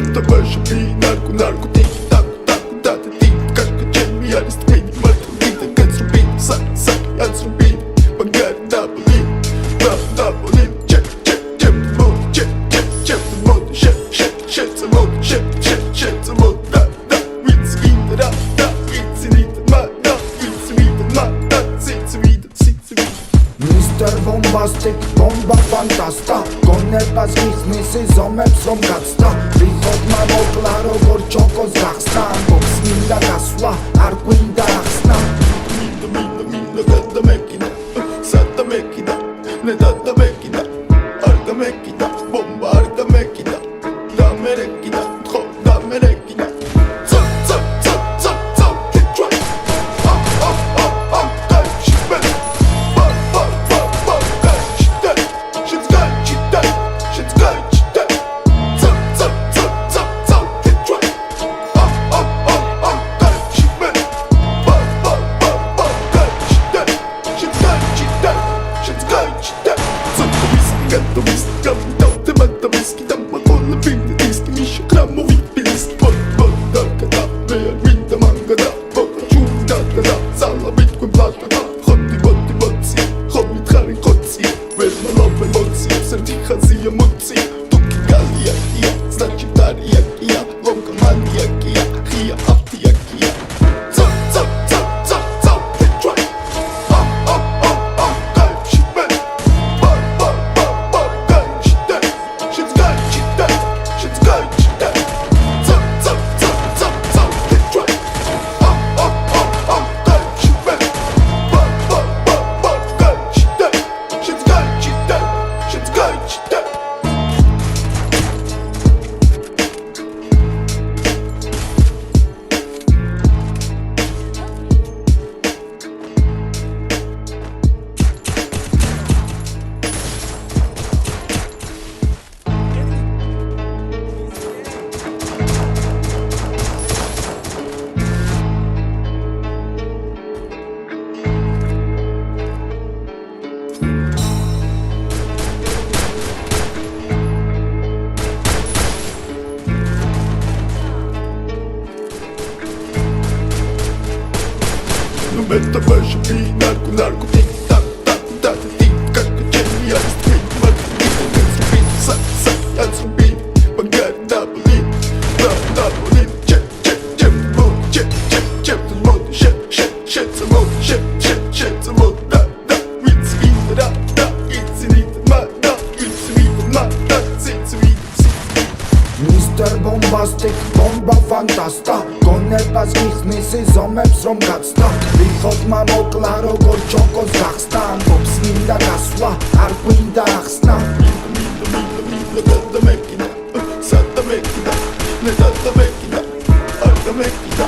Beta başı bir narkotik Taktati Kanka çelmi yarist beni Martı kaç rubin Sak yaz rubin Bagar double Double Check mod Check mod Shit mod Shit mod Da Wits in da Wits in it Da Wits in da Sits in Mr. Bombastic, bomba fantasta გონებას გიხსნისი ზომებს რომ გაცდა ვიხოთ მამოკლა როგორ ჩოკოს გახსნა ამბობს მინდა გასვლა არ გვინდა ახსნა მინდა გადამეკიდა სადამეკიდა ნე დადამეკიდა არ დამეკიდა ბომბა არ დამეკიდა დამერეკიდა ხო დამერეკიდა Gato whisky, kapitał, temat whisky Tam ma kolle windy, diski, misie, kramowi, piliski Bot, darkada, real winda, mangada Boka, czurda, gada, zala, bitku, blatana Chodzi, botsy, hobbit, harry, chodzi Werna, lowe, mocy, serdi, hazi, emocji Tuki, gali, jakia, znaczy dari, jakia Longa, mani, jakia, hija, apti, jakia Beta başı bir narkotik Taktati Kanka çelmi yarist beni Martı kaç rubin Sak yaz rubin Bagar double Check mod Shit mod Da Wits in da Wits in it Da Wits in da Sits Mr. Bombastic, bomba fantasta გონებას გიხსნისი ზომებს რომ გაცდა ვიხოთ მამოკლა როგორ ჩოკოს გახსნა ამბობს მინდა გასვლა არ გვინდა ახსნა მინდა გადამეკიდა სადამეკიდა ნე დადამეკიდა არ დამეკიდა